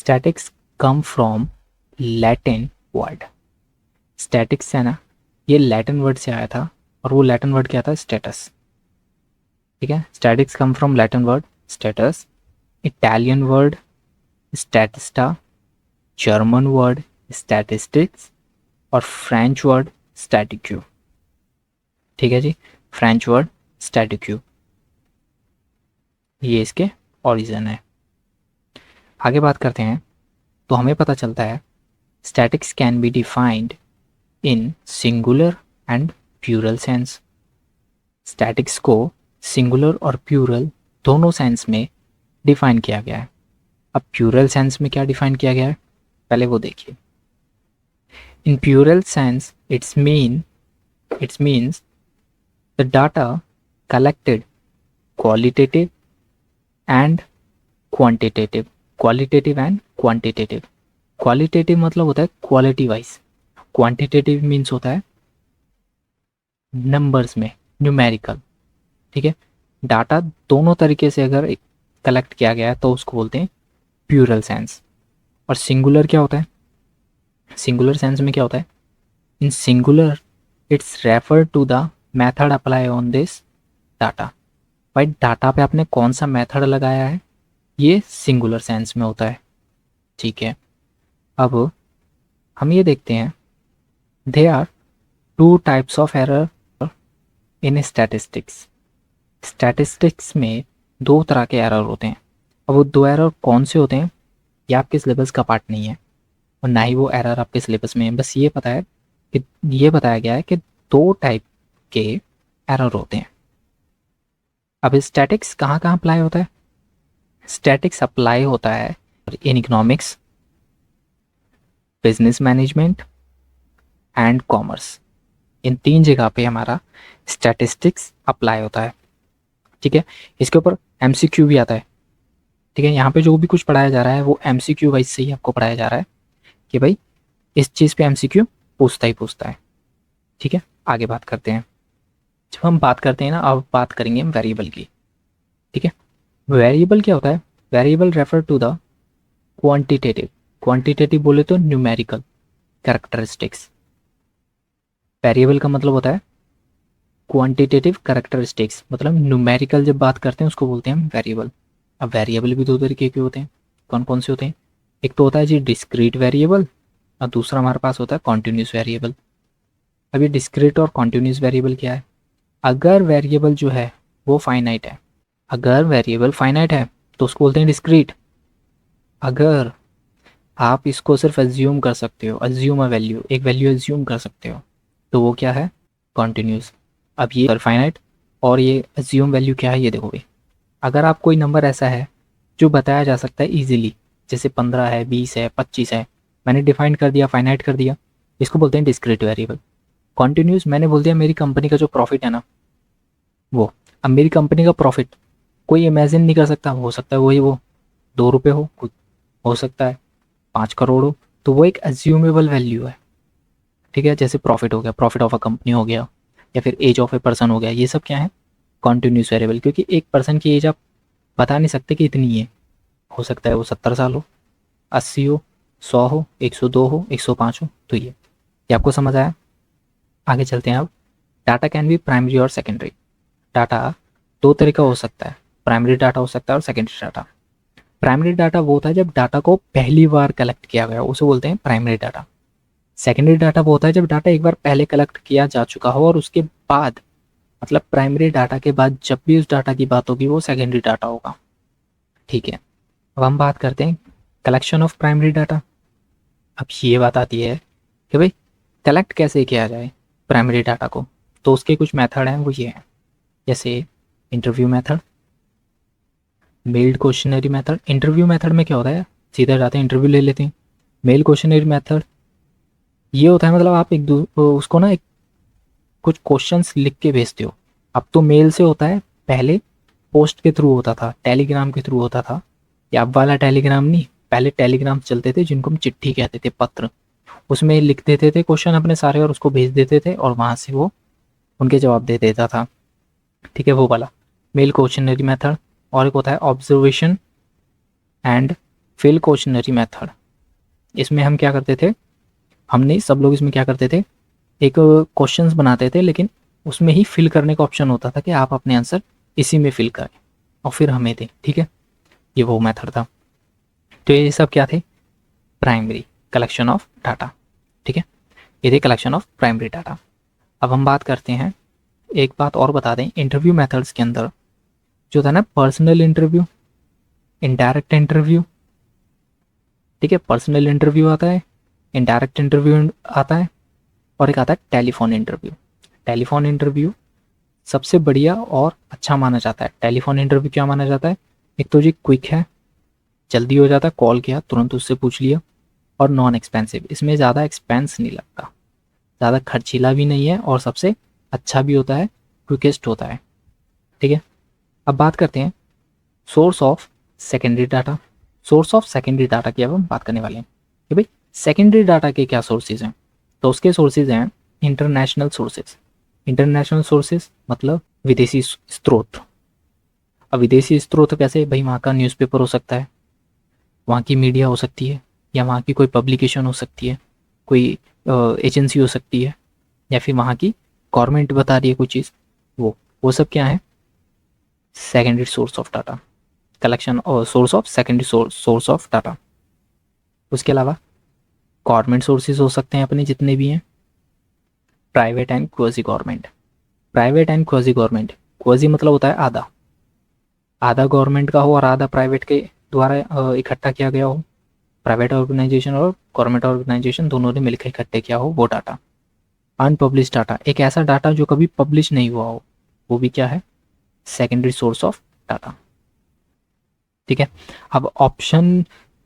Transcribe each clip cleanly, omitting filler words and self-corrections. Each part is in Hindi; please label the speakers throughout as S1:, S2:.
S1: Statics come from Latin word. Statics है ना, ये लैटिन वर्ड से आया था और वो लैटिन वर्ड क्या था? स्टेटस। ठीक है, statics come from Latin word status, Italian word statista, German word statistics और फ्रेंच वर्ड स्टैटिक्यू। ठीक है जी, फ्रेंच वर्ड स्टैटिक्यू, ये इसके ओरिजिन है। आगे बात करते हैं तो हमें पता चलता है statistics can be defined in singular and plural sense. Statistics को सिंगुलर और प्लूरल दोनों सेंस में डिफाइन किया गया है। अब प्लूरल सेंस में क्या डिफाइन किया गया है, पहले वो देखिए। In plural sense it's means the data collected qualitative and quantitative. Qualitative and quantitative. Qualitative मतलब होता है क्वालिटी वाइज, क्वांटिटेटिव मीन्स होता है नंबर्स में, न्यूमेरिकल। ठीक है, डाटा दोनों तरीके से अगर कलेक्ट किया गया है तो उसको बोलते हैं प्लूरल सेंस। और सिंगुलर क्या होता है? सिंगुलर सेंस में क्या होता है? In singular it's refer to the method apply on this data. भाई डाटा पे आपने कौन सा मेथड लगाया है, ये सिंगुलर सेंस में होता है। ठीक है, अब हम ये देखते हैं they are two types of error in statistics. Statistics में दो तरह के एरर होते हैं। अब वो दो एरर कौन से होते हैं ये आपके सिलेबस का पार्ट नहीं है और ना ही वो एरर आपके सिलेबस में है। बस ये पता है कि ये बताया गया है कि दो टाइप के एरर होते हैं। अब स्टैटिक्स कहाँ कहाँ अप्लाई होता है? स्टैटिक्स अप्लाई होता है in economics, business management and commerce. इन तीन जगह पे हमारा स्टैटिस्टिक्स अप्लाई होता है। ठीक है, इसके ऊपर एमसीक्यू भी आता है। ठीक है, यहाँ पे जो भी कुछ पढ़ाया जा रहा है वो एमसीक्यू वाइज से ही आपको पढ़ाया जा रहा है कि भाई इस चीज़ पे एमसीक्यू पूछता ही पूछता है। ठीक है, आगे बात करते हैं। जब हम बात करते हैं ना, अब बात करेंगे हम वेरिएबल की। ठीक है, वेरिएबल क्या होता है? Variable refer to the quantitative. Quantitative बोले तो न्यूमेरिकल कैरेक्टरिस्टिक्स। वेरिएबल का मतलब होता है क्वांटिटेटिव कैरेक्टरिस्टिक्स, मतलब न्यूमेरिकल जब बात करते हैं उसको बोलते हैं हम वेरिएबल। अब वेरिएबल भी दो तरीके के होते हैं। कौन कौन से होते हैं? एक तो होता है जी डिस्क्रीट वेरिएबल और दूसरा हमारे पास होता है कॉन्टिन्यूस वेरिएबल। अब ये डिस्क्रीट और कॉन्टिन्यूस वेरिएबल क्या है? अगर वेरिएबल जो है वो फाइनाइट है, अगर वेरिएबल फाइनाइट है तो उसको बोलते हैं डिस्क्रीट। अगर आप इसको सिर्फ एज्यूम कर सकते हो, एज्यूम अ वैल्यू, एक वैल्यू एज्यूम कर सकते हो, तो वो क्या है? कॉन्टिन्यूस। अब ये फाइनाइट और ये एज्यूम वैल्यू क्या है ये देखो भाई। अगर आप कोई नंबर ऐसा है जो बताया जा सकता है इजीली, जैसे 15 है, 20 है, 25 है, मैंने डिफाइन कर दिया, फाइनाइट कर दिया, इसको बोलते हैं डिस्क्रीट वेरिएबल। कॉन्टिन्यूस मैंने बोल दिया मेरी कंपनी का जो प्रॉफिट है ना वो, अब मेरी कंपनी का प्रॉफिट कोई इमेजिन नहीं कर सकता, हो सकता है वही वो 2 रुपये हो, कुछ हो सकता है 5 करोड़ हो, तो वो एक एज्यूमेबल वैल्यू है। ठीक है, जैसे प्रॉफिट हो गया, प्रॉफिट ऑफ अ कंपनी हो गया, या फिर एज ऑफ ए पर्सन हो गया, ये सब क्या है? Continuous variable. क्योंकि एक पर्सन की एज आप बता नहीं सकते कि इतनी है, हो सकता है वो 70 साल हो, 80 हो, 100 हो, 102 हो, 105 हो, तो ये आपको समझ आया? आगे चलते हैं अब। डाटा कैन बी प्राइमरी और सेकेंडरी। डाटा दो तरह का हो सकता है, प्राइमरी डाटा हो सकता है और सेकेंडरी डाटा। प्राइमरी डाटा वो होता है जब डाटा को पहली बार कलेक्ट किया गया, उसे बोलते हैं प्राइमरी डाटा। सेकेंडरी डाटा वो होता है जब डाटा एक बार पहले कलेक्ट किया जा चुका हो और उसके बाद, मतलब प्राइमरी डाटा के बाद जब भी उस डाटा की बात होगी वो सेकेंडरी डाटा होगा। ठीक है, अब हम बात करते हैं कलेक्शन ऑफ प्राइमरी डाटा। अब ये बात आती है कि भाई कलेक्ट कैसे किया जाए प्राइमरी डाटा को, तो उसके कुछ मेथड हैं, वो ये हैं। जैसे interview method, meld questionnaire method. Interview method में क्या होता है, सीधा जाते हैं इंटरव्यू ले लेते हैं। मेल क्वेश्चनरी मेथड ये होता है मतलब आप उसको ना एक कुछ क्वेश्चंस लिख के भेजते हो। अब तो मेल से होता है, पहले पोस्ट के थ्रू होता था, टेलीग्राम के थ्रू होता था। या अब वाला टेलीग्राम नहीं, पहले टेलीग्राम चलते थे जिनको हम चिट्ठी कहते थे, पत्र। उसमें लिख देते थे क्वेश्चन अपने सारे और उसको भेज देते थे और वहाँ से वो उनके जवाब दे देता था। ठीक है, वो वाला मेल क्वेश्चनरी मेथड। और एक होता है observation and fill questionnaire method, इसमें हम क्या करते थे, हमने सब लोग इसमें क्या करते थे, एक क्वेश्चंस बनाते थे, लेकिन उसमें ही फिल करने का ऑप्शन होता था कि आप अपने आंसर इसी में फिल करें और फिर हमें दें। ठीक है, ये वो मेथड था। तो ये सब क्या थे, प्राइमरी कलेक्शन ऑफ डाटा। ठीक है, ये थे कलेक्शन ऑफ प्राइमरी डाटा। अब हम बात करते हैं, एक बात और बता दें, इंटरव्यू मेथड्स के अंदर जो था ना, पर्सनल इंटरव्यू, इनडायरेक्ट इंटरव्यू। ठीक है, पर्सनल इंटरव्यू आता है, इनडायरेक्ट इंटरव्यू आता है, और एक आता है टेलीफोन इंटरव्यू। टेलीफोन इंटरव्यू सबसे बढ़िया और अच्छा माना जाता है। टेलीफोन इंटरव्यू क्या माना जाता है, एक तो जी क्विक है, जल्दी हो जाता है, कॉल किया तुरंत उससे पूछ लिया, और नॉन एक्सपेंसिव, इसमें ज़्यादा एक्सपेंस नहीं लगता, ज़्यादा खर्चीला भी नहीं है, और सबसे अच्छा भी होता है, क्विकेस्ट होता है। ठीक है, अब बात करते हैं source of secondary data. Source of secondary data की अब हम बात करने वाले हैं कि भाई सेकेंडरी डाटा के क्या सोर्सेज हैं। तो उसके सोर्सेज हैं इंटरनेशनल सोर्सेज। इंटरनेशनल सोर्सेज मतलब विदेशी स्रोत। अब विदेशी स्रोत कैसे, भाई वहाँ का न्यूज़पेपर हो सकता है, वहाँ की मीडिया हो सकती है, या वहाँ की कोई पब्लिकेशन हो सकती है, कोई एजेंसी हो सकती है, या फिर वहाँ की गवर्नमेंट बता रही है कोई चीज़, वो सब क्या है, secondary source of data, collection और source of secondary source of data. उसके अलावा गवर्नमेंट सोर्सेज हो सकते हैं अपने जितने भी हैं, private and quasi government. Private and quasi government, quasi मतलब होता है आधा, आधा गवर्नमेंट का हो और आधा प्राइवेट के द्वारा इकट्ठा किया गया हो, प्राइवेट ऑर्गेनाइजेशन और गवर्नमेंट ऑर्गेनाइजेशन दोनों ने मिलकर इकट्ठे किया हो, वो डाटा। अनपब्लिश डाटा, एक ऐसा डाटा जो कभी पब्लिश नहीं हुआ हो, वो भी क्या है, सेकेंडरी सोर्स ऑफ डाटा। ठीक है, अब ऑप्शन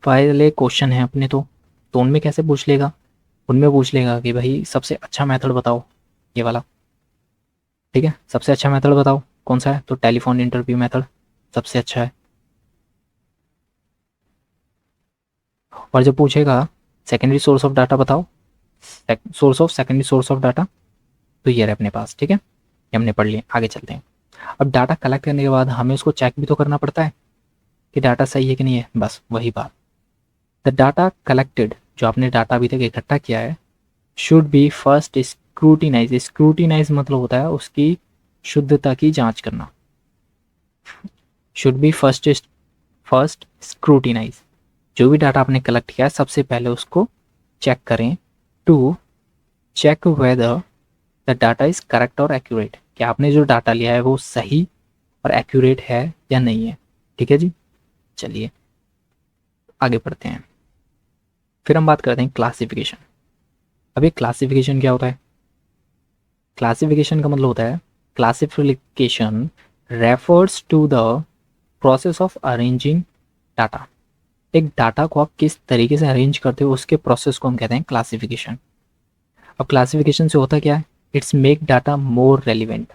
S1: वाले क्वेश्चन है अपने, तो उनमें कैसे पूछ लेगा, उनमें पूछ लेगा कि भाई सबसे अच्छा मेथड बताओ, ये वाला। ठीक है, सबसे अच्छा मेथड बताओ कौन सा है, तो टेलीफोन इंटरव्यू मेथड सबसे अच्छा है। और जब पूछेगा सेकेंडरी सोर्स ऑफ डाटा बताओ, source of secondary source of data, तो ये रहे अपने पास। ठीक है, ये हमने पढ़ लिया, आगे चलते हैं। अब डाटा कलेक्ट करने के बाद हमें उसको चेक भी तो करना पड़ता है कि डाटा सही है कि नहीं है, बस वही बात। द डाटा कलेक्टेड, जो आपने डाटा अभी तक इकट्ठा किया है, should be first scrutinise. Scrutinise मतलब होता है उसकी शुद्धता की जांच करना। शुड बी फर्स्ट स्क्रूटिनाइज, जो भी डाटा आपने कलेक्ट किया है सबसे पहले उसको चेक करें, to check whether the data is correct और एक्यूरेट, कि आपने जो डाटा लिया है वो सही और एक्यूरेट है या नहीं है। ठीक है जी, चलिए आगे बढ़ते हैं। फिर हम बात करते हैं क्लासिफिकेशन। अब ये क्लासिफिकेशन क्या होता है, क्लासिफिकेशन का मतलब होता है, classification refers to the process of arranging data. एक डाटा को आप किस तरीके से अरेंज करते हो उसके प्रोसेस को हम कहते हैं क्लासिफिकेशन। अब क्लासिफिकेशन से होता क्या है, it's make data more relevant,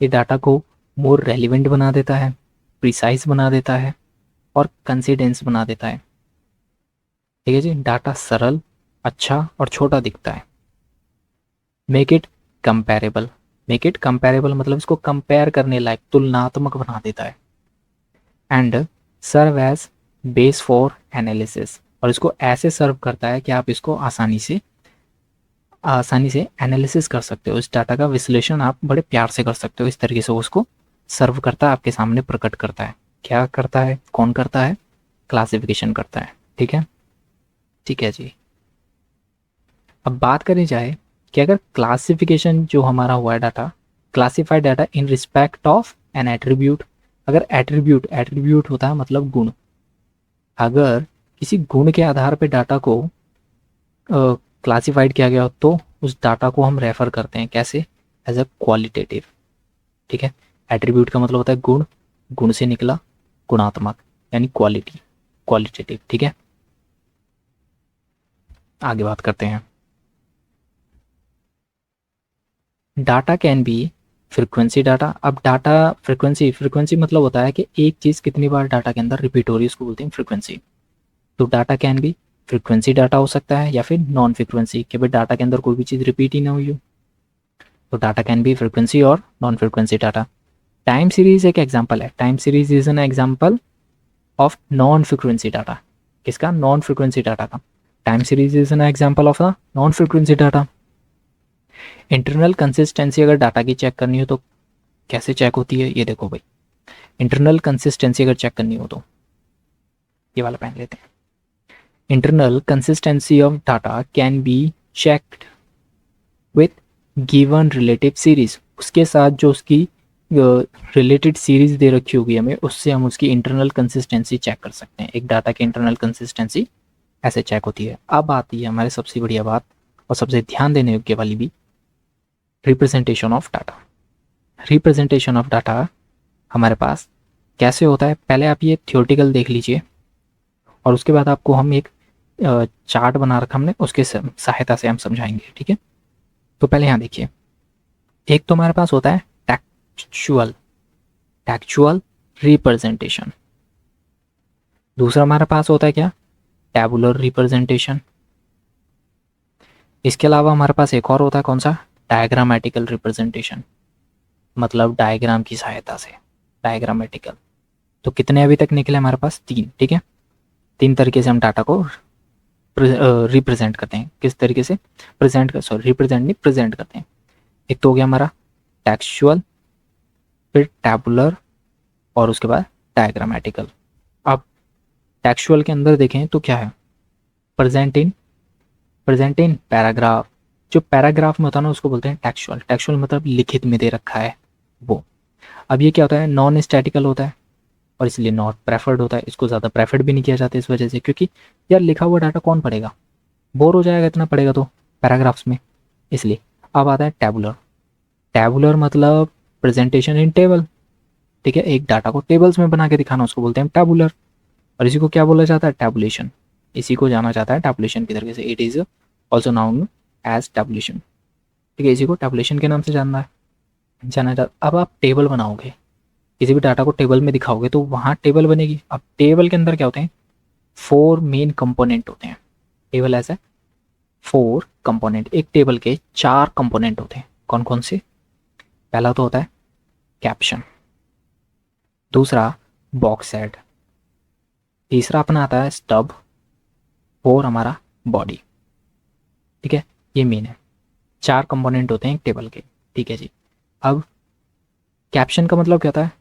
S1: ये डाटा को मोर रेलिवेंट बना देता है, प्रिसाइज बना देता है, और कंसिडेंस बना देता है। ठीक है जी, डाटा सरल, अच्छा और छोटा दिखता है। Make it comparable, make it comparable मतलब इसको कंपेयर करने लायक, तुलनात्मक बना देता है। And serve as base for analysis, और इसको ऐसे सर्व करता है कि आप इसको आसानी से एनालिसिस कर सकते हो, इस डाटा का विश्लेषण आप बड़े प्यार से कर सकते हो। इस तरीके से उसको सर्व करता है, आपके सामने प्रकट करता है। क्या करता है, कौन करता है, क्लासिफिकेशन करता है। ठीक है, ठीक है जी। अब बात करी जाए कि अगर क्लासिफिकेशन जो हमारा हुआ है data, classified data in respect of N attribute, अगर एट्रीब्यूट होता है मतलब गुण, अगर किसी गुण के आधार पे डाटा को क्लासिफाइड किया गया हो तो उस डाटा को हम रेफर करते हैं कैसे, एज अ क्वालिटेटिव। ठीक है, एट्रीब्यूट का मतलब होता है गुण, गुण से निकला गुणात्मक, यानी क्वालिटी, क्वालिटेटिव। ठीक है, आगे बात करते हैं। Data can be frequency data. अब डाटा फ्रीक्वेंसी मतलब होता है कि एक चीज़ कितनी बार डाटा के अंदर रिपीट हो रही है, उसको बोलते हैं फ्रीक्वेंसी। तो data can be frequency data हो सकता है, या फिर नॉन फ्रीक्वेंसी, कि भाई डाटा के अंदर कोई भी चीज़ रिपीट ही ना हुई हो, तो डाटा कैन बी फ्रीक्वेंसी और non frequency data. Time series एक एग्जाम्पल है, time series is an example of non frequency data. किसका? नॉन फ्रीक्वेंसी डाटा का। Time series is an example of the non frequency data. Internal consistency अगर डाटा की चेक करनी हो तो कैसे चेक होती है, ये देखो भाई। इंटरनल कंसिस्टेंसी अगर चेक करनी हो तो ये वाला पहन लेते हैं। Internal consistency of data can be checked with given relative series. उसके साथ जो उसकी रिलेटेड सीरीज दे रखी होगी हमें, उससे हम उसकी इंटरनल कंसिस्टेंसी चेक कर सकते हैं। एक डाटा की इंटरनल कंसिस्टेंसी ऐसे चेक होती है। अब आती है हमारे सबसे बढ़िया बात और सबसे ध्यान देने योग्य वाली भी, representation of data. Representation of data हमारे पास कैसे होता है, पहले आप ये थियोरटिकल देख लीजिए और उसके बाद आपको हम एक चार्ट बना रखा हमने, उसके सहायता से हम समझाएंगे, ठीक है। तो पहले यहाँ देखिए, एक तो हमारे पास होता है टेक्चुअल टेक्चुअल रिप्रेजेंटेशन। दूसरा हमारे पास होता है क्या? Tabular representation. इसके अलावा हमारे पास एक और होता है, कौन सा? डायग्रामेटिकल रिप्रेजेंटेशन, मतलब डायग्राम की सहायता से, डायग्रामेटिकल। तो कितने अभी तक निकले हमारे पास? 3, ठीक है। 3 तरीके से हम डाटा को रिप्रेजेंट करते हैं। किस तरीके से रिप्रेजेंट नहीं, प्रेजेंट करते हैं। एक तो हो गया हमारा टेक्सचुअल, फिर टैबुलर और उसके बाद डायग्रामेटिकल। अब टेक्सचुअल के अंदर देखें तो क्या है? Present in paragraph. जो पैराग्राफ में होता है ना, उसको बोलते हैं टेक्सचुअल। टेक्सचुअल मतलब लिखित में दे रखा है वो। अब ये क्या होता है? नॉन स्टैटिकल होता है और इसलिए नॉट प्रेफर्ड होता है। इसको ज़्यादा प्रेफर्ड भी नहीं किया जाता इस वजह से, क्योंकि यार लिखा हुआ डाटा कौन पढ़ेगा, बोर हो जाएगा इतना पढ़ेगा तो पैराग्राफ्स में, इसलिए। अब आता है टैबुलर। टैबुलर मतलब प्रेजेंटेशन इन टेबल, ठीक है। एक डाटा को टेबल्स में बना के दिखाना, उसको बोलते हैं टैबुलर। और इसी को क्या बोला जाता है? टैबुलेशन। इसी को जाना जाता है टैबुलेशन की तरीके से। It is also known as tabulation, ठीक है। इसी को टैबुलेशन के नाम से जाना जाता। अब आप टेबल बनाओगे, किसी भी डाटा को टेबल में दिखाओगे तो वहाँ टेबल बनेगी। अब टेबल के अंदर क्या होते हैं? 4 मेन कंपोनेंट होते हैं। टेबल ऐसा 4 कंपोनेंट। एक टेबल के 4 कंपोनेंट होते हैं। कौन कौन से? पहला तो होता है कैप्शन, दूसरा बॉक्स हेड, तीसरा अपना आता है स्टब, और हमारा बॉडी, ठीक है। ये मेन है। 4 कंपोनेंट होते हैं एक टेबल के, ठीक है जी। अब कैप्शन का मतलब क्या होता है?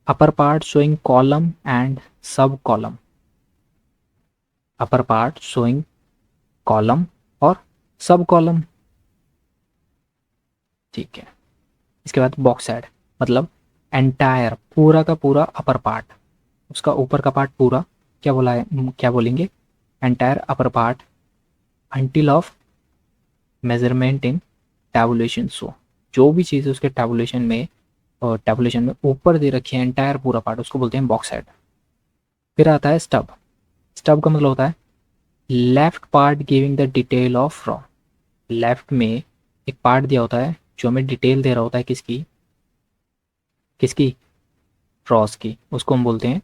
S1: Upper part showing column and sub column. Upper part showing column और सब कॉलम, ठीक है। इसके बाद बॉक्स हेड मतलब एंटायर, पूरा का पूरा अपर पार्ट, उसका ऊपर का पार्ट पूरा, क्या बोला है, क्या बोलेंगे? Entire upper part until of measurement in tabulation show. जो भी चीज़ उसके टैबुलेशन में, और टैबुलेशन में ऊपर दे रखी है एंटायर पूरा पार्ट, उसको बोलते हैं बॉक्स हेड। फिर आता है स्टब। स्टब का मतलब होता है left part giving the detail of raw. Left में एक पार्ट दिया होता है जो हमें डिटेल दे रहा होता है, किसकी किसकी? रॉस की, उसको हम बोलते हैं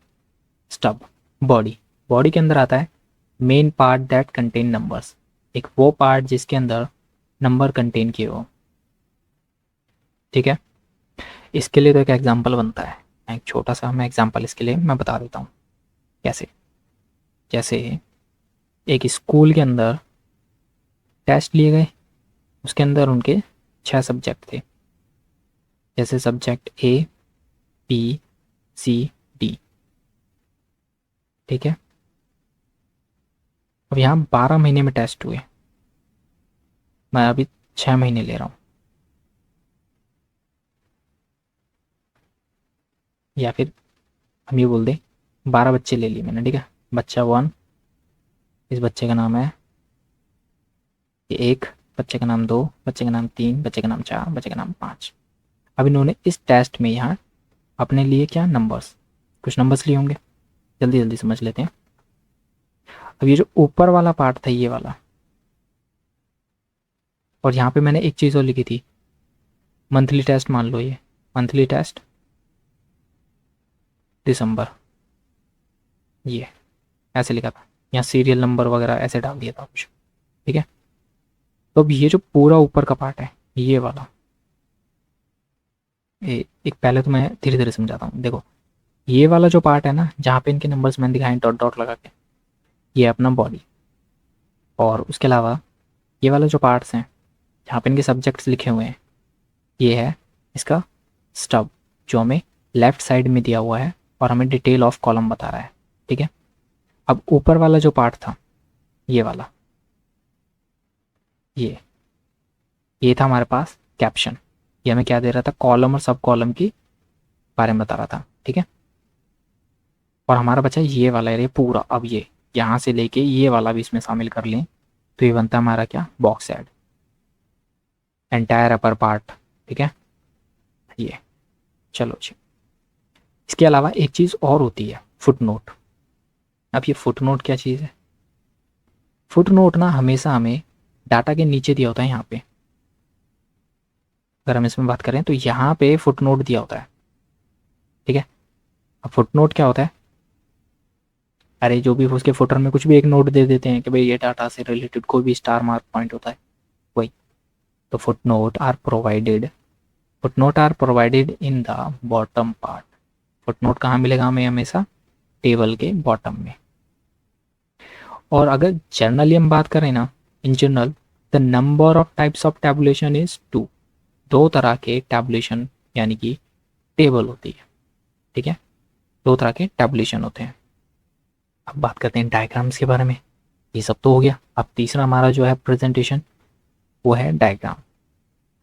S1: स्टब। बॉडी, बॉडी के अंदर आता है main part that contain numbers. एक वो पार्ट जिसके अंदर नंबर कंटेन किए हो, ठीक है। इसके लिए तो एक एग्जांपल बनता है, एक छोटा सा मैं एग्जांपल इसके लिए मैं बता देता हूँ कैसे। जैसे एक स्कूल के अंदर टेस्ट लिए गए, उसके अंदर उनके 6 सब्जेक्ट थे, जैसे सब्जेक्ट ए, बी, सी, डी, ठीक है। अब यहाँ 12 महीने में टेस्ट हुए, मैं अभी 6 महीने ले रहा हूँ। या फिर हम ये बोल दें 12 बच्चे ले लिए मैंने, ठीक है। बच्चा 1, इस बच्चे का नाम है ये 1, बच्चे का नाम 2, बच्चे का नाम 3, बच्चे का नाम 4, बच्चे का नाम 5। अब इन्होंने इस टेस्ट में यहाँ अपने लिए क्या नंबर्स, कुछ नंबर्स लिए होंगे, जल्दी जल्दी समझ लेते हैं। अब ये जो ऊपर वाला पार्ट था ये वाला, और यहाँ पे मैंने एक चीज़ और लिखी थी, मंथली टेस्ट मान लो, ये मंथली टेस्ट दिसंबर, ये ऐसे लिखा था, यहाँ सीरियल नंबर वगैरह ऐसे डाल दिया था कुछ, ठीक है। तो अब ये जो पूरा ऊपर का पार्ट है ये वाला, एक पहले तो मैं धीरे धीरे समझाता हूँ। देखो ये वाला जो पार्ट है ना, जहाँ पे इनके नंबर्स मैंने दिखाए डॉट डॉट लगा के, ये अपना बॉडी, और उसके अलावा ये वाले जो पार्ट्स हैं जहाँ पे इनके सब्जेक्ट्स लिखे हुए हैं, ये है इसका स्टब, जो हमें लेफ्ट साइड में दिया हुआ है और हमें डिटेल ऑफ कॉलम बता रहा है। ठीक है, अब ऊपर वाला जो पार्ट था, ये वाला, ये था हमारे पास कैप्शन। ये हमें क्या दे रहा था, कॉलम और सब कॉलम की बारे में बता रहा था। ठीक है, और हमारा बचा ये वाला एरिया पूरा। अब ये यहाँ से लेके ये वाला भी इसमें शामिल कर लें तो ये बनता है हमारा क्या, box head, entire upper part. ठीक है, ये चलो जी। इसके अलावा एक चीज़ और होती है, फुट नोट। अब ये फुट नोट क्या चीज़ है? फुट नोट ना हमेशा हमें डाटा के नीचे दिया होता है। यहाँ पे अगर हम इसमें बात करें तो यहाँ पे फुट नोट दिया होता है। ठीक है, अब फुट नोट क्या होता है? अरे जो भी उसके फुटर में कुछ भी एक नोट दे देते हैं कि भाई ये डाटा से रिलेटेड कोई भी स्टार मार्क पॉइंट होता है, वही। तो footnote are provided, footnote are provided in the bottom part. Footnote कहाँ मिलेगा हमें? हमेशा टेबल के बॉटम में। और अगर जनरली हम बात करें ना, in general the number of types of tabulation is 2। दो तरह के टैबुलेशन यानी कि टेबल होती है। ठीक है, दो तरह के टैबुलेशन होते हैं। अब बात करते हैं डायग्राम्स के बारे में। ये सब तो हो गया। अब तीसरा हमारा जो है प्रेजेंटेशन, वो है डायग्राम।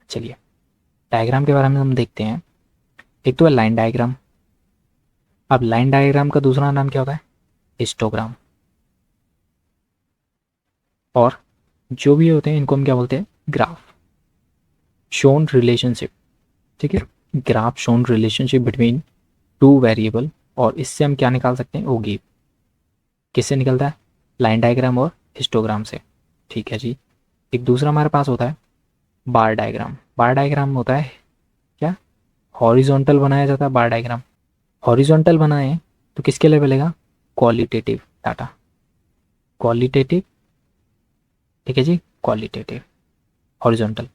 S1: चलिए डायग्राम के बारे में हम देखते हैं। एक तो है लाइन डायग्राम। अब लाइन डायग्राम का दूसरा नाम क्या होता है? हिस्टोग्राम। और जो भी होते हैं इनको हम क्या बोलते हैं? Graph shown relationship. ठीक है, graph shown relationship between two variable. और इससे हम क्या निकाल सकते हैं? ओगी। किससे निकलता है? लाइन डायग्राम और हिस्टोग्राम से। ठीक है जी। एक दूसरा हमारे पास होता है बार डायग्राम। बार डायग्राम होता है क्या? हॉरिजॉन्टल बनाया जाता है बार डायग्राम। हॉरिजॉन्टल बनाए तो किसके लिए मिलेगा? Qualitative data. क्वालिटेटिव, ठीक है जी, क्वालिटेटिव। हॉरिजॉन्टल,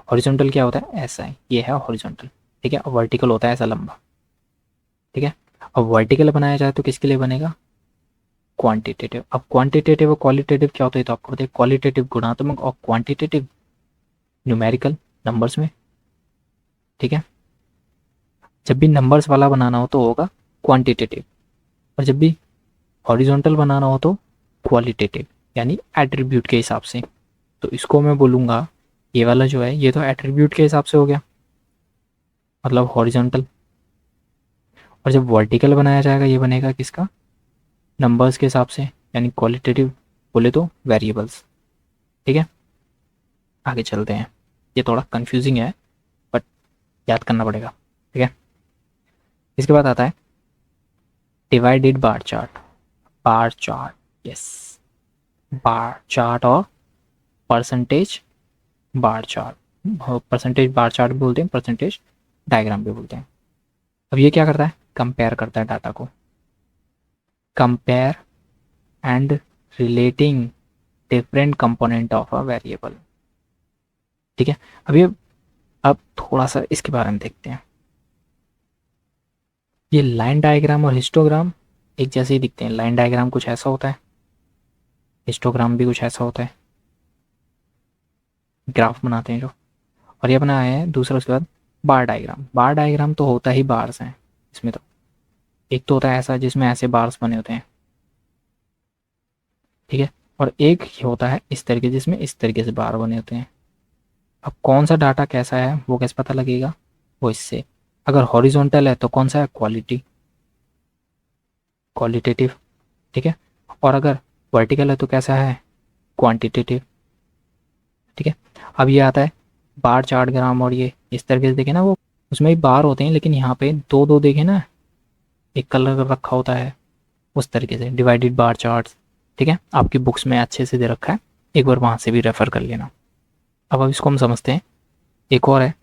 S1: हॉरिजॉन्टल क्या होता है? ऐसा है, ये है हॉरिजॉन्टल। ठीक है, और वर्टिकल होता है ऐसा लंबा। ठीक है, अब वर्टिकल बनाया जाए तो किसके लिए बनेगा? क्वांटिटेटिव। अब क्वांटिटेटिव और क्वालिटेटिव क्या होता है तो आपको बताइए। क्वालिटेटिव गुणात्मक और क्वांटिटेटिव न्यूमेरिकल, नंबर्स में। ठीक है, जब भी नंबर्स वाला बनाना हो तो होगा क्वांटिटेटिव, और जब भी हॉरिजॉन्टल बनाना हो तो क्वालिटेटिव, यानी एट्रीब्यूट के हिसाब से। तो इसको मैं बोलूँगा, ये वाला जो है ये तो एट्रीब्यूट के हिसाब से हो गया, मतलब हॉरिजॉन्टल। और जब वर्टिकल बनाया जाएगा ये बनेगा किसका? नंबर्स के हिसाब से, यानी क्वालिटेटिव बोले तो वेरिएबल्स। ठीक है, आगे चलते हैं। ये थोड़ा कंफ्यूजिंग है बट याद करना पड़ेगा। ठीक है, इसके बाद आता है divided bar chart. Bar chart, yes, bar chart और percentage bar chart. Percentage bar chart भी बोलते हैं, परसेंटेज डायग्राम भी बोलते हैं। अब ये क्या करता है? कंपेयर करता है डाटा को। Compare and relating different component of a variable. ठीक है, अब थोड़ा सा इसके बारे में देखते हैं। ये लाइन डायग्राम और हिस्टोग्राम एक जैसे ही दिखते हैं। लाइन डायग्राम कुछ ऐसा होता है, हिस्टोग्राम भी कुछ ऐसा होता है, ग्राफ बनाते हैं जो। और ये बनाया है दूसरा, उसके बाद बार डायग्राम। बार डायग्राम तो होता ही बार्स हैं इसमें। तो एक तो होता है ऐसा जिसमें ऐसे बार्स बने होते हैं, ठीक है, और एक होता है इस तरीके जिसमें इस तरीके से बार बने होते हैं। अब कौन सा डाटा कैसा है वो कैसे पता लगेगा? वो इससे, अगर हॉरिजॉन्टल है तो कौन सा है? क्वालिटेटिव। ठीक है, और अगर वर्टिकल है तो कैसा है? क्वांटिटेटिव। ठीक है, अब ये आता है बार चार्ट ग्राम। और ये इस तरीके से देखे ना, वो उसमें भी बार होते हैं लेकिन यहाँ पे दो दो देखे ना, एक कलर रखा होता है, उस तरीके से डिवाइडेड बार चार्ट्स। ठीक है, आपकी बुक्स में अच्छे से दे रखा है, एक बार वहाँ से भी रेफर कर लेना। अब इसको हम समझते हैं। एक और है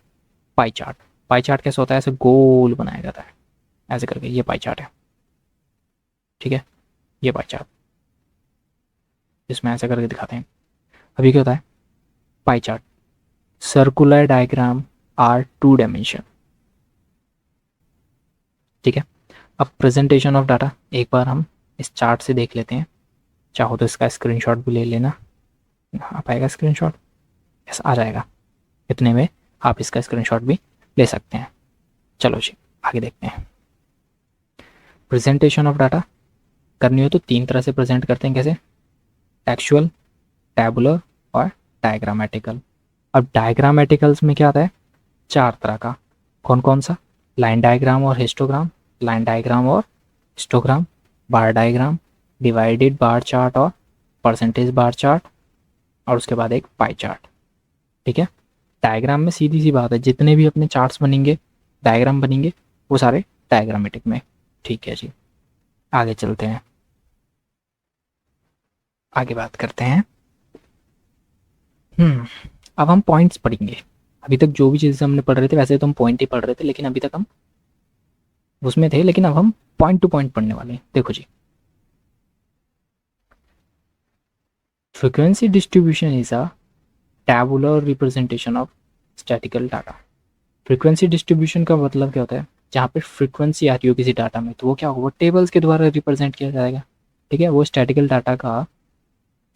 S1: पाई चार्ट। पाई चार्ट कैसे होता है? ऐसे गोल बनाया जाता है ऐसे करके, ये पाई चार्ट है। ठीक है, ये पाई चार्ट इसमें ऐसे करके दिखाते हैं। अभी क्या होता है? Pie chart circular diagram are 2 dimension. ठीक है, अब प्रेजेंटेशन ऑफ डाटा एक बार हम इस चार्ट से देख लेते हैं। चाहो तो इसका स्क्रीनशॉट भी ले लेना। आ पाएगा स्क्रीनशॉट? यस, आ जाएगा। इतने में आप इसका स्क्रीनशॉट भी ले सकते हैं। चलो जी, आगे देखते हैं। प्रेजेंटेशन ऑफ डाटा करनी हो तो 3 तरह से प्रेजेंट करते हैं। कैसे? टेक्सचुअल, टैबुलर और डायग्रामेटिकल। अब डायग्रामेटिकल्स में क्या आता है? 4 तरह का। कौन कौन सा? लाइन डायग्राम और हिस्टोग्राम, लाइन डायग्राम और हिस्टोग्राम, बार डायग्राम, डिवाइडेड बार चार्ट और परसेंटेज बार चार्ट, और उसके बाद एक पाई चार्ट। ठीक है। डायग्राम में सीधी सी बात है, जितने भी अपने चार्ट्स बनेंगे, डायग्राम बनेंगे, वो सारे डायग्रामेटिक में। ठीक है जी, आगे चलते हैं। आगे बात करते हैं। अब हम पॉइंट्स पढ़ेंगे। अभी तक जो भी चीज़ें हमने पढ़ रहे थे वैसे तो हम पॉइंट ही पढ़ रहे थे, लेकिन अभी तक हम उसमें थे, लेकिन अब हम पॉइंट टू पॉइंट पढ़ने वाले हैं। देखो जी, frequency distribution is a tabular representation of statical data. Frequency distribution का मतलब क्या होता है? जहाँ पे फ्रीक्वेंसी आती हो किसी डाटा में, तो वो क्या होगा? टेबल्स के द्वारा रिप्रेजेंट किया जाएगा। ठीक है, वो स्टैटिकल डाटा का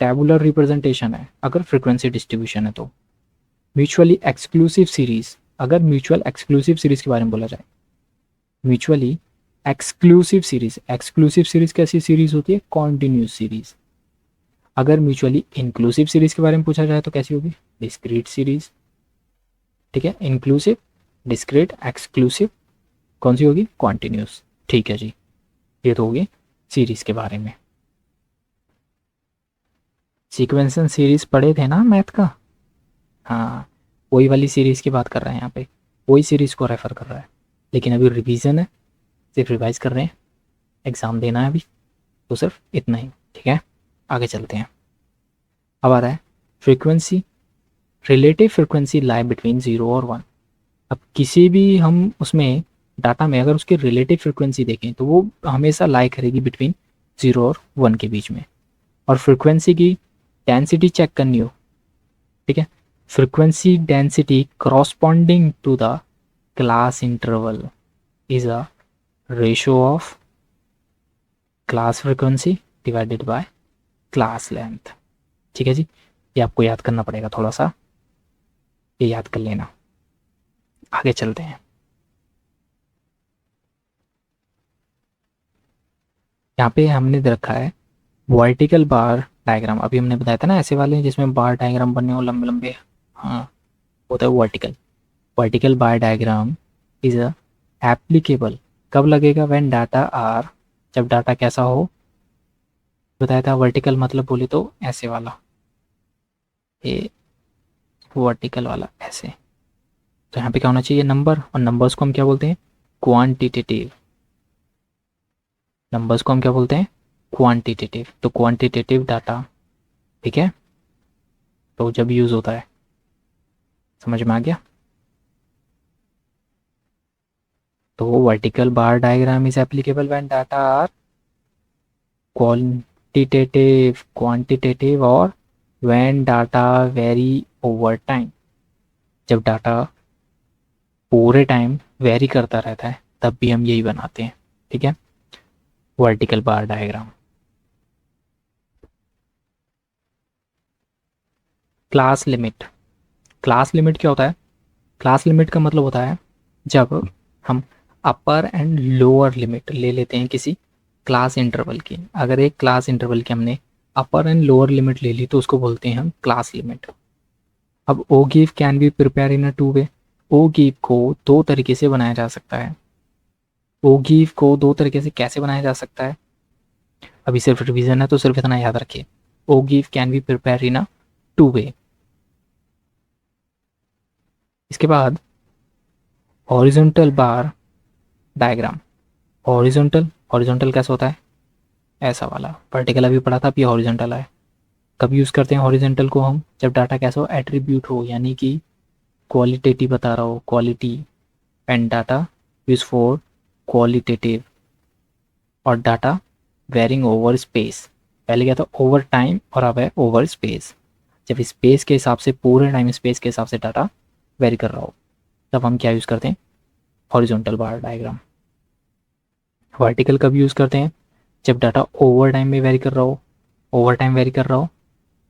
S1: टैबुलर रिप्रेजेंटेशन है अगर फ्रीक्वेंसी डिस्ट्रीब्यूशन है तो। म्यूचुअली एक्सक्लूसिव सीरीज, अगर म्यूचुअल एक्सक्लूसिव सीरीज के बारे में बोला जाए, म्यूचुअली एक्सक्लूसिव सीरीज कैसी सीरीज होती है? Continuous series. अगर म्यूचुअली इंक्लूसिव सीरीज के बारे में पूछा जाए तो कैसी होगी? Discrete series. ठीक है, इंक्लूसिव, डिस्क्रीट, एक्सक्लूसिव, कौन सी होगी? कॉन्टिन्यूस। ठीक है जी, ये तो होगी सीरीज के बारे में। सीक्वेंसन सीरीज पढ़े थे ना मैथ का? हाँ, वही वाली सीरीज की बात कर रहे हैं यहाँ पे, वही सीरीज को रेफर कर रहा है। लेकिन अभी रिवीजन है, सिर्फ रिवाइज कर रहे हैं, एग्ज़ाम देना है अभी, तो सिर्फ इतना ही। ठीक है, आगे चलते हैं। अब आ रहा है frequency, relative frequency lie between 0 और 1। अब किसी भी हम उसमें डाटा में अगर उसकी रिलेटिव फ्रीक्वेंसी देखें तो वो हमेशा लाई करेगी बिटवीन 0 और 1 के बीच में। और फ्रीक्वेंसी की डेंसिटी चेक करनी हो, ठीक है, frequency density corresponding to the class interval is a ratio of class frequency divided by class length. ठीक है जी, ये आपको याद करना पड़ेगा थोड़ा सा, ये याद कर लेना। आगे चलते हैं। यहाँ पे हमने दे रखा है वर्टिकल बार डायग्राम। अभी हमने बताया था ना ऐसे वाले जिसमें बार डायग्राम बनने हो लंबे लंबे, हाँ, होता है vertical. Vertical bar diagram is a applicable, कब लगेगा? व्हेन डाटा आर, जब डाटा कैसा हो? बताया था वर्टिकल मतलब बोले तो ऐसे वाला, ये वर्टिकल वाला ऐसे। तो यहाँ पे क्या होना चाहिए? नंबर, और नंबर्स को हम क्या बोलते हैं? क्वांटिटेटिव। नंबर्स को हम क्या बोलते हैं? क्वांटिटेटिव। तो क्वांटिटेटिव डाटा, ठीक है, तो जब यूज़ होता है, समझ में आ गया? तो vertical bar diagram is applicable when data are quantitative और when data vary over time, जब डाटा पूरे टाइम वेरी करता रहता है तब भी हम यही बनाते हैं। ठीक है, vertical bar diagram. Class limit, class limit क्या होता है? क्लास लिमिट का मतलब होता है जब हम अपर एंड लोअर लिमिट ले लेते हैं किसी क्लास इंटरवल की। अगर एक क्लास इंटरवल की हमने अपर एंड लोअर लिमिट ले ली तो उसको बोलते हैं हम क्लास लिमिट। अब ogive can be prepare in a two way. Ogive को दो तरीके से बनाया जा सकता है। ओ गिव को दो तरीके से कैसे बनाया जा सकता है? अभी सिर्फ रिवीजन है तो सिर्फ इतना याद रखिए, ogive can be prepare in a two way. इसके बाद horizontal bar diagram. Horizontal, horizontal कैसा होता है? ऐसा वाला। वर्टिकल अभी पढ़ा था, अभी हॉरिजॉन्टल है। कब यूज़ करते हैं हॉरिजॉन्टल को हम? जब डाटा कैसा हो? एट्रीब्यूट हो, यानी कि क्वालिटेटिव बता रहा हो, quality, and data use for qualitative, और डाटा वेरिंग ओवर स्पेस। पहले क्या था? ओवर टाइम, और अब है ओवर स्पेस। जब स्पेस के हिसाब से, पूरे टाइम स्पेस के हिसाब से डाटा वेरी कर रहा हो, तब हम क्या यूज़ करते हैं? Horizontal bar diagram. वर्टिकल कब यूज़ करते हैं? जब डाटा ओवर टाइम में वेरी कर रहा हो, ओवर टाइम वेरी कर रहा हो,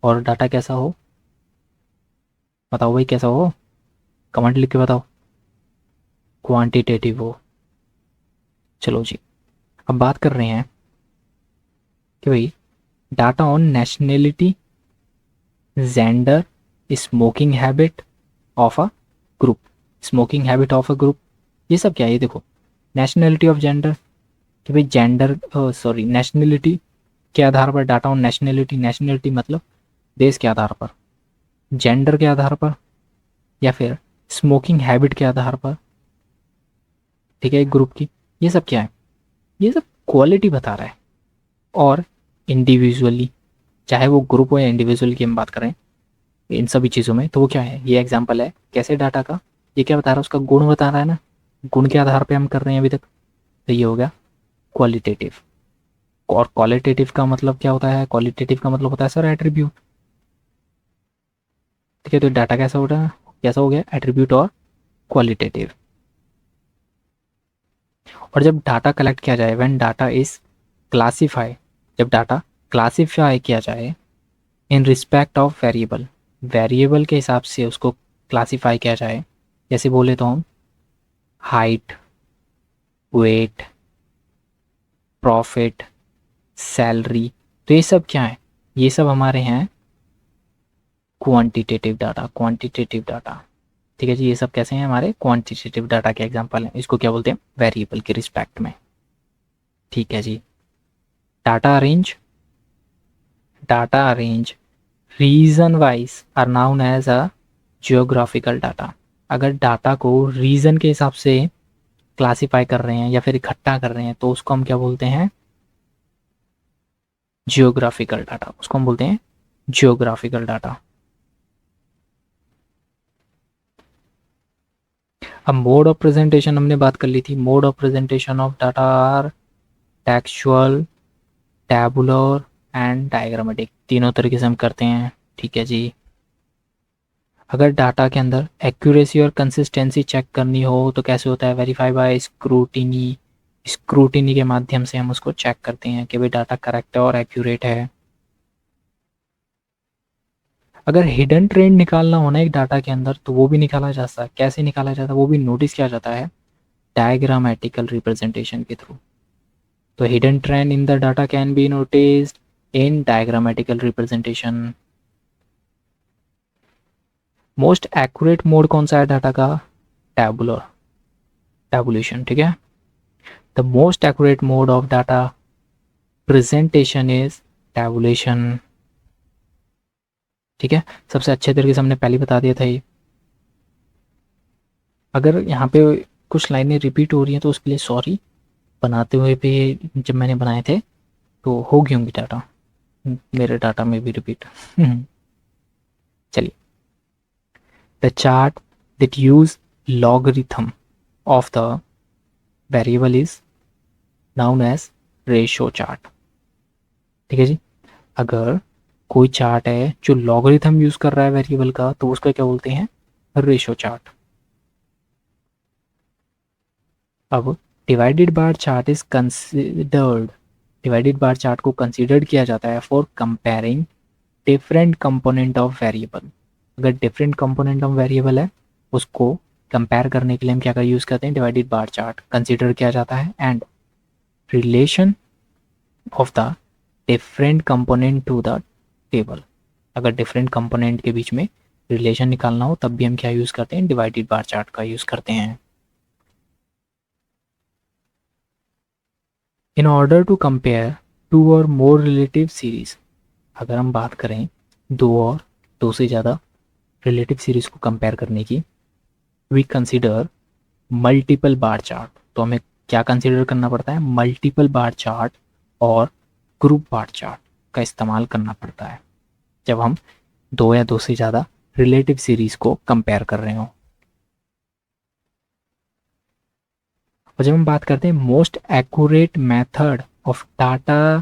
S1: और डाटा कैसा हो, बताओ भाई कैसा हो, कमेंट लिख के बताओ। क्वांटिटेटिव हो। चलो जी, अब बात कर रहे हैं कि भाई data on nationality, gender, smoking habit of a group. Smoking habit of a group, ये सब क्या है, ये देखो। नेशनैलिटी ऑफ जेंडर, कि भाई जेंडर, सॉरी, नेशनैलिटी के आधार पर डाटा ऑन नेशनैलिटी, नेशनैलिटी मतलब देश के आधार पर, जेंडर के आधार पर, या फिर स्मोकिंग हैबिट के आधार पर, ठीक है, एक ग्रुप की। ये सब क्या है, ये सब क्वालिटी बता रहा है। और इंडिविजुअली, चाहे वो ग्रुप हो या इंडिविजुअल की हम बात करें, इन सभी चीज़ों में, तो वो क्या है, ये एग्जाम्पल है कैसे डाटा का, ये क्या बता रहा है, उसका गुण बता रहा है ना, गुण के आधार पे हम कर रहे हैं अभी तक, तो ये हो गया क्वालिटेटिव। और क्वालिटेटिव का मतलब क्या होता है, क्वालिटेटिव का मतलब होता है सर एट्रीब्यूट। ठीक है, तो डाटा कैसा हो रहा है, कैसा हो गया, एट्रीब्यूट और क्वालिटेटिव। और जब डाटा कलेक्ट किया जाए, व्हेन डाटा इज क्लासीफाई, जब डाटा क्लासीफाई किया जाए in respect of variable, variable के हिसाब से उसको क्लासीफाई किया जाए, जैसे बोले तो हम हाइट, वेट, प्रॉफिट, सैलरी, तो ये सब क्या है, ये सब हमारे हैं क्वांटिटेटिव डाटा, क्वांटिटेटिव डाटा। ठीक है जी, ये सब कैसे हैं, हमारे क्वांटिटेटिव डाटा के एग्जांपल हैं, इसको क्या बोलते हैं, वेरिएबल के रिस्पेक्ट में। ठीक है जी, data arrange, data arrange region wise are known as a geographical data. अगर डाटा को रीजन के हिसाब से क्लासीफाई कर रहे हैं या फिर इकट्ठा कर रहे हैं, तो उसको हम क्या बोलते हैं, जियोग्राफिकल डाटा, उसको हम बोलते हैं जियोग्राफिकल डाटा। अब मोड ऑफ प्रेजेंटेशन हमने बात कर ली थी, mode of presentation of data are textual, tabular and diagrammatic, तीनों तरीके से हम करते हैं। ठीक है जी, अगर डाटा के अंदर एक्यूरेसी और कंसिस्टेंसी चेक करनी हो तो कैसे होता है, वेरीफाई बाय स्क्रूटिनी, स्क्रूटिनी के माध्यम से हम उसको चेक करते हैं कि भाई डाटा करेक्ट है और एक्यूरेट है। अगर हिडन ट्रेंड निकालना हो ना एक डाटा के अंदर, तो वो भी निकाला जा सकता है। कैसे निकाला जाता है, वो भी नोटिस किया जाता है डायग्रामेटिकल रिप्रेजेंटेशन के थ्रू। तो hidden trend in the data can be noticed in diagrammatical representation. Most accurate mode कौन सा है डाटा का, टैबुलर, टैबुलेशन। ठीक है, the most accurate mode of data presentation is tabulation. ठीक है, सबसे अच्छे तरीके से हमने पहले बता दिया था ये। अगर यहाँ पे कुछ लाइनें रिपीट हो रही हैं तो उसके लिए सॉरी, बनाते हुए पे जब मैंने बनाए थे तो हो गई होंगी डाटा, मेरे डाटा में भी रिपीट। चलिए, the chart that use logarithm of the variable is known as ratio chart. ठीक है जी, अगर कोई चार्ट है जो लॉगरिथम यूज कर रहा है वेरिएबल का, तो उसका क्या बोलते हैं, रेशो चार्ट। अब divided bar chart is considered, divided bar chart को कंसिडर्ड किया जाता है for comparing different component of variable. अगर डिफरेंट कंपोनेंट ऑफ वेरिएबल है, उसको कंपेयर करने के लिए हम क्या का यूज़ करते हैं, डिवाइडेड बार चार्ट कंसिडर किया जाता है। And relation of the different component to the table, अगर डिफरेंट कंपोनेंट के बीच में रिलेशन निकालना हो तब भी हम क्या यूज़ करते हैं, डिवाइडेड बार चार्ट का यूज़ करते हैं। In order to compare two और मोर रिलेटिव सीरीज, अगर हम बात करें दो और दो से ज़्यादा रिलेटिव सीरीज को कंपेयर करने की, we consider multiple bar chart. तो हमें क्या कंसिडर करना पड़ता है, मल्टीपल बार चार्ट और ग्रुप बार चार्ट का इस्तेमाल करना पड़ता है जब हम दो या दो से ज़्यादा रिलेटिव सीरीज को कंपेयर कर रहे हो। और जब हम बात करते हैं most accurate method of data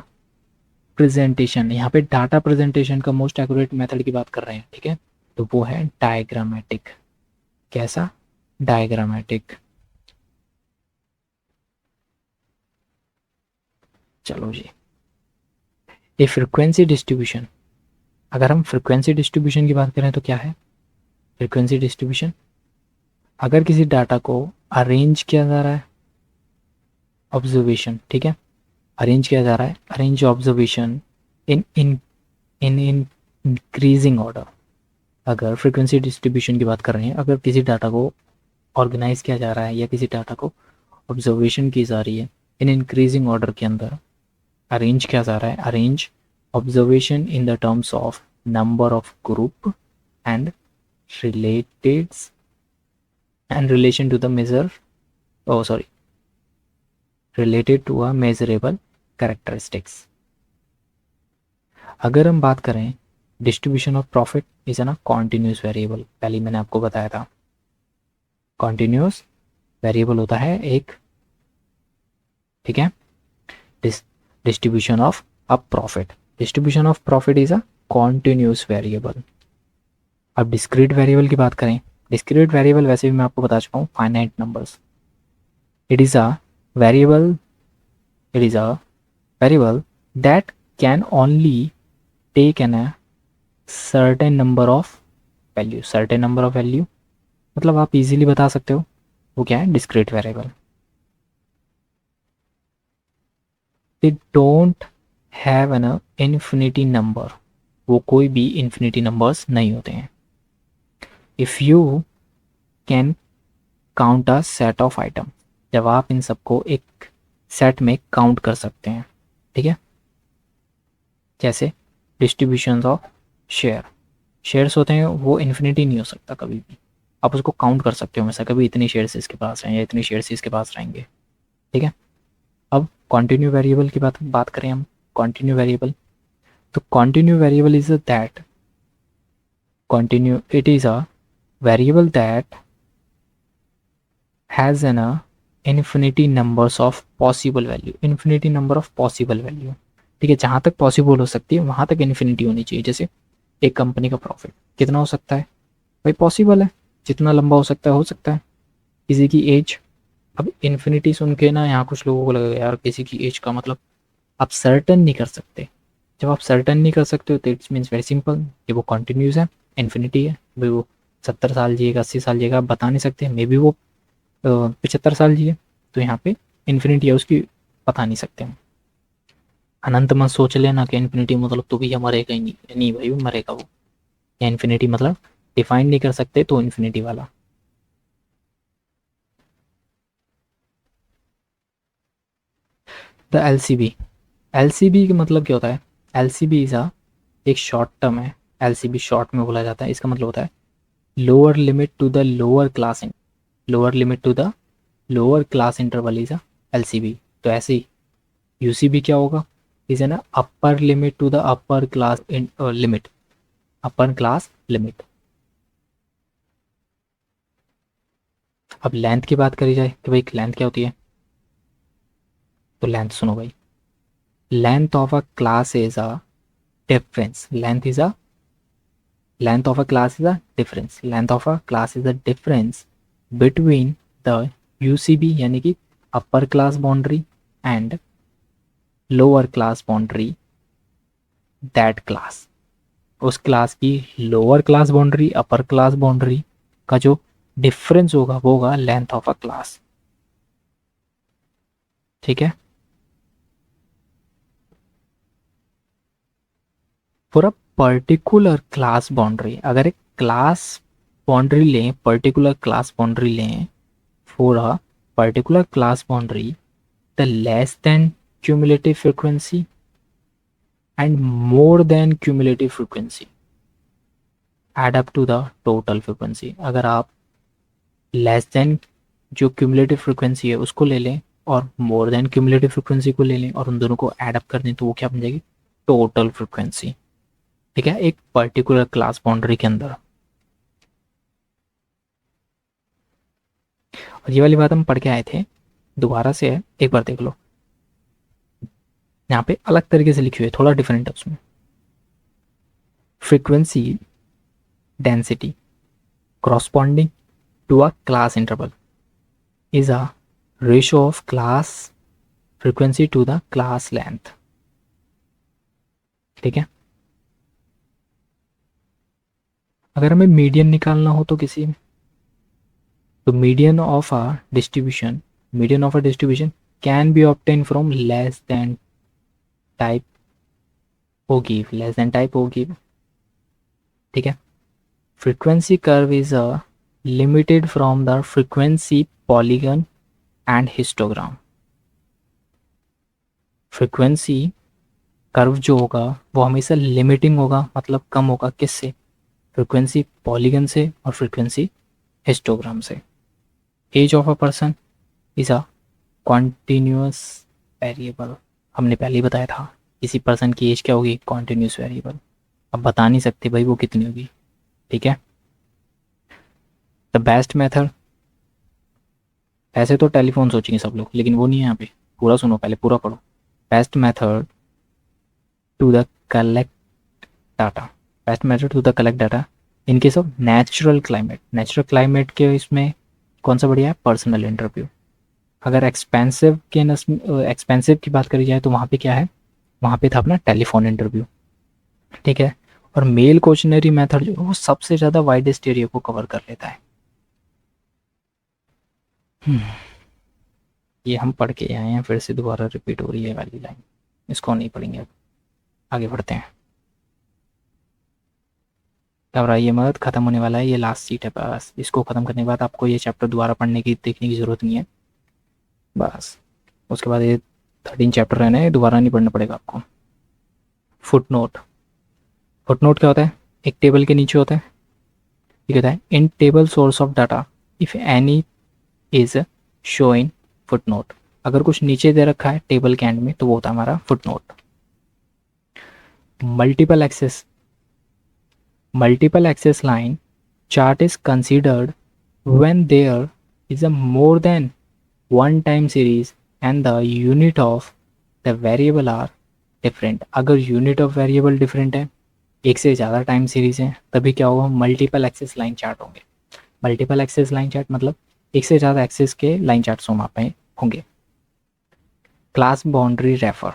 S1: presentation, यहाँ पे डाटा प्रेजेंटेशन का मोस्ट एक्यूरेट मेथड की बात कर रहे हैं। ठीक है, तो वो है डायग्रामेटिक। कैसा, डायग्रामेटिक। चलो जी, ए फ्रिक्वेंसी डिस्ट्रीब्यूशन, अगर हम फ्रिक्वेंसी डिस्ट्रीब्यूशन की बात करें तो क्या है फ्रिक्वेंसी डिस्ट्रीब्यूशन? अगर किसी डाटा को अरेंज किया जा रहा है, ऑब्जर्वेशन, ठीक है, अरेंज किया जा रहा है, arrange observation in in in in increasing order. अगर फ्रिक्वेंसी डिस्ट्रीब्यूशन की बात कर रहे हैं, अगर किसी डाटा को ऑर्गेनाइज किया जा रहा है या किसी डाटा को ऑब्जर्वेशन की जा रही है इन इंक्रीजिंग ऑर्डर के अंदर, अरेंज किया जा रहा है, arrange observation in the terms of number of group and related and relation to the measure, oh sorry, related to a measurable characteristics. अगर हम बात करें डिस्ट्रीब्यूशन ऑफ प्रॉफिट इज ना कॉन्टिन्यूस वेरिएबल, पहले मैंने आपको बताया था कॉन्टिन्यूस वेरिएबल होता है एक, ठीक है, distribution of a profit, distribution of profit is a continuous variable. अब डिस्क्रीट वेरिएबल की बात करें, डिस्क्रीट वेरिएबल वैसे भी मैं आपको बता चुका हूँ, finite numbers. It is a variable, it is a variable that can only take an a certain number of value, certain number of value, मतलब आप इजीली बता सकते हो वो क्या है, discrete variable. They don't have an infinity number, वो कोई भी इन्फिनिटी नंबर्स नहीं होते हैं। If you can count a set of item, जब आप इन सबको एक सेट में काउंट कर सकते हैं, ठीक है, जैसे डिस्ट्रीब्यूशन ऑफ शेयर, शेयर्स होते हैं वो इन्फिनिटी नहीं हो सकता कभी भी, आप उसको काउंट कर सकते हो हमेशा, कभी इतनी शेयर्स इसके पास हैं या इतनी शेयर्स इसके पास रहेंगे, ठीक है। अब कॉन्टिन्यू वेरिएबल की बात बात करें हम, कॉन्टिन्यू वेरिएबल, तो continue variable is that continue, it is a variable that has an infinity numbers of possible value, infinity number of possible value, ठीक है, जहाँ तक पॉसिबल हो सकती है वहाँ तक इन्फिनिटी होनी चाहिए। जैसे एक कंपनी का प्रॉफिट कितना हो सकता है, भाई पॉसिबल है, जितना लंबा हो सकता है। किसी की एज, अब इन्फिनिटी सुन के ना यहाँ कुछ लोगों को लगेगा यार किसी की एज का मतलब आप सर्टन नहीं कर सकते, जब आप सर्टन नहीं कर सकते हो तो इट्स मीन्स वेरी सिंपल कि वो कॉन्टिन्यूस है, इन्फिनिटी है, भाई वो 70 साल जिएगा, 80 साल जिएगा, आप बता नहीं सकते, मे बी वो 75 साल जिए, तो यहाँ पे इन्फिनिटी है उसकी, बता नहीं सकते हम। अनंत मत सोच लेना कि इन्फिनिटी मतलब तो भैया मरेगा ही नहीं, नहीं भाई वो मरेगा वो, या इन्फिनिटी मतलब डिफाइन नहीं कर सकते तो इन्फिनिटी वाला। द एलसीबी, एलसीबी का मतलब क्या होता है, एलसीबी इज अ एक शॉर्ट टर्म है, एलसीबी शॉर्ट में बोला जाता है, इसका मतलब होता है lower limit to the lower class, lower limit to the lower class interval is a LCB. तो ऐसे ही यूसीबी क्या होगा, इज है ना upper limit to the upper class limit, upper class limit. अब लेंथ की बात करी जाए कि भाई लेंथ क्या होती है, तो लेंथ सुनो भाई, length of a class is a difference, length is a, length of a class is a difference, length of a class is a difference between the UCB यानी कि upper class boundary and lower class boundary that class, उस क्लास की lower class boundary upper class boundary का जो डिफरेंस होगा वो होगा लेंथ ऑफ अ क्लास, ठीक है। For a particular class boundary, अगर एक क्लास बाउंड्री लें, पर्टिकुलर क्लास बाउंड्री लें, for a particular class boundary the less than cumulative frequency and more than cumulative frequency add up to the total frequency, अगर आप लेस देन जो क्यूमुलेटिव फ्रीक्वेंसी है उसको ले लें और मोर देन क्यूमुलेटिव फ्रीक्वेंसी को ले लें और उन दोनों को ऐड अप कर दें तो वो क्या बन जाएगी, टोटल फ्रीक्वेंसी, ठीक है, एक पर्टिकुलर क्लास बाउंड्री के अंदर। और ये वाली बात हम पढ़ के आए थे, दोबारा से है, एक बार देख लो, यहाँ पे अलग तरीके से लिखी हुई है, थोड़ा डिफरेंट है उसमें। Frequency density corresponding to a class interval is a ratio of class frequency to the class length, ठीक है। अगर हमें मीडियन निकालना हो तो किसी में, तो median of a distribution can be obtain from less than type ogive, less than type ogive. ठीक है। Frequency curve is a limited from the frequency polygon and histogram. Frequency curve जो होगा वो हमेशा लिमिटिंग होगा, मतलब कम होगा किससे? फ्रीक्वेंसी पॉलीगन से और फ्रीक्वेंसी हिस्टोग्राम से। Age of a person is a continuous variable. हमने पहले ही बताया था किसी पर्सन की एज क्या होगी, कॉन्टिन्यूस वेरिएबल। अब बता नहीं सकते भाई वो कितनी होगी। ठीक है। द बेस्ट मेथड, ऐसे तो टेलीफोन सोचेंगे सब लोग, लेकिन वो नहीं है यहाँ पे। पूरा सुनो, पहले पूरा पढ़ो। Best method to the collect data, best method to the collect data in case of natural climate. Natural climate के इसमें कौन सा बढ़िया है? Personal interview. अगर एक्सपेंसिव की बात करी जाए तो वहाँ पे क्या है? वहाँ पे था अपना टेलीफोन इंटरव्यू। ठीक है। और मेल क्वेश्चनरी मेथड जो है वो सबसे ज़्यादा वाइडेस्ट एरिया को कवर कर लेता है। ये हम पढ़ के आए हैं, फिर से दोबारा रिपीट हो रही है वाली लाइन, इसको नहीं पढ़ेंगे अब। आगे बढ़ते हैं। घबराइए मत, खत्म होने वाला है, ये लास्ट सीट है बस। इसको खत्म करने के बाद आपको ये चैप्टर दोबारा पढ़ने की देखने की ज़रूरत नहीं है बस। उसके बाद ये 13 चैप्टर रहने हैं, दोबारा नहीं पढ़ना पड़ेगा आपको। Foot note. फुट नोट क्या होता है? एक टेबल के नीचे होता है। ये कहता है इन table source of data if any is show in foot note. अगर कुछ नीचे दे रखा है टेबल के एंड में तो वो होता है हमारा foot note. Multiple access, multiple access line chart is considered when there is a more than one time series and the unit of the variable are different। अगर unit of variable different है, एक से ज़्यादा टाइम सीरीज है, तभी क्या होगा? मल्टीपल एक्सेस लाइन चार्ट होंगे। मल्टीपल एक्सेस लाइन चार्ट मतलब एक से ज़्यादा एक्सेस के लाइन चार्ट्स वहाँ पे होंगे। क्लास बाउंड्री रेफर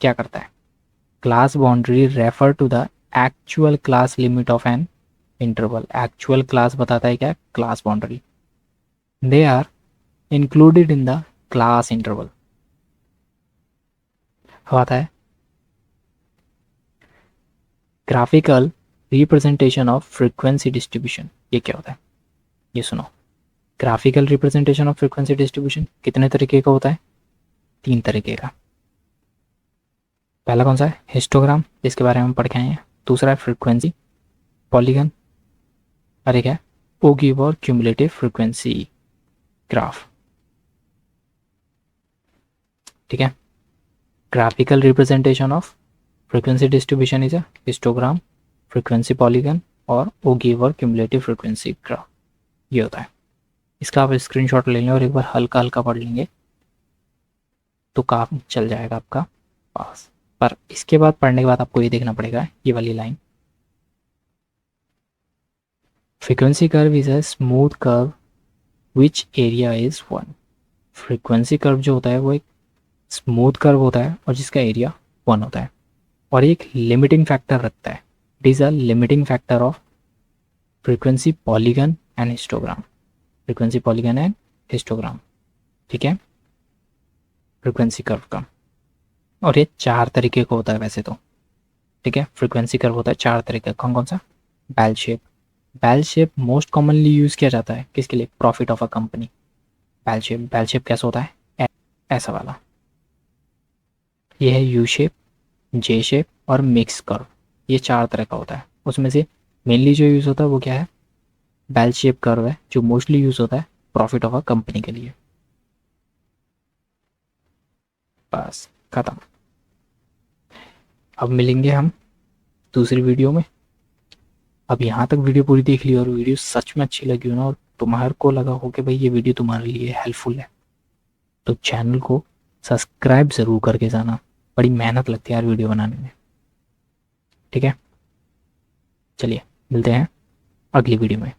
S1: क्या करता है? Class boundary refer to the actual class limit of an interval. Actual class बताता है क्या? Class boundary. They are included in the class interval. अब आता है graphical representation of frequency distribution. ये क्या होता है? ये सुनो। Graphical representation of frequency distribution कितने तरीके का होता है? 3 तरीके का। पहला कौन सा है? हिस्टोग्राम, जिसके बारे में हम पढ़ के आए हैं। दूसरा है फ्रीक्वेंसी पॉलीगन, और एक है ओगिव और क्यूमुलेटिव फ्रीक्वेंसी ग्राफ। ठीक है। Graphical representation of frequency distribution is a histogram, frequency polygon और ओगिव और क्यूमुलेटिव फ्रीक्वेंसी ग्राफ। ये होता है। इसका आप स्क्रीनशॉट ले लें और एक बार हल्का हल्का पढ़ लेंगे तो काम चल जाएगा आपका पास। पर इसके बाद पढ़ने के बाद आपको ये देखना पड़ेगा, ये वाली line, frequency curve is a smooth curve which area is 1। Frequency curve जो होता है वो एक स्मूथ कर्व होता है और जिसका एरिया 1 होता है, और एक लिमिटिंग फैक्टर रखता है। It is a limiting factor of frequency polygon and histogram. Frequency polygon and histogram. ठीक है। फ्रीक्वेंसी कर्व का, और ये 4 तरीके का होता है वैसे तो। ठीक है। फ्रीक्वेंसी कर्व होता है 4 तरीके का। कौन कौन सा? Bell shape. Bell shape most commonly use किया जाता है किसके लिए? Profit of a company. Bell shape, bell shape कैसा होता है? ऐसा वाला। ये है यू शेप, जे शेप और मिक्स कर्व। ये 4 तरह का होता है। उसमें से मेनली जो यूज़ होता है वो क्या है? बेल शेप कर्व है, जो मोस्टली यूज़ होता है प्रॉफिट ऑफ अ कंपनी के लिए। बस खत्म। अब मिलेंगे हम दूसरी वीडियो में। अब यहाँ तक वीडियो पूरी देख ली और वीडियो सच में अच्छी लगी हो ना, और तुम्हारे को लगा हो कि भाई ये वीडियो तुम्हारे लिए हेल्पफुल है, तो चैनल को सब्सक्राइब ज़रूर करके जाना। बड़ी मेहनत लगती है यार वीडियो बनाने में। ठीक है। चलिए मिलते हैं अगली वीडियो में।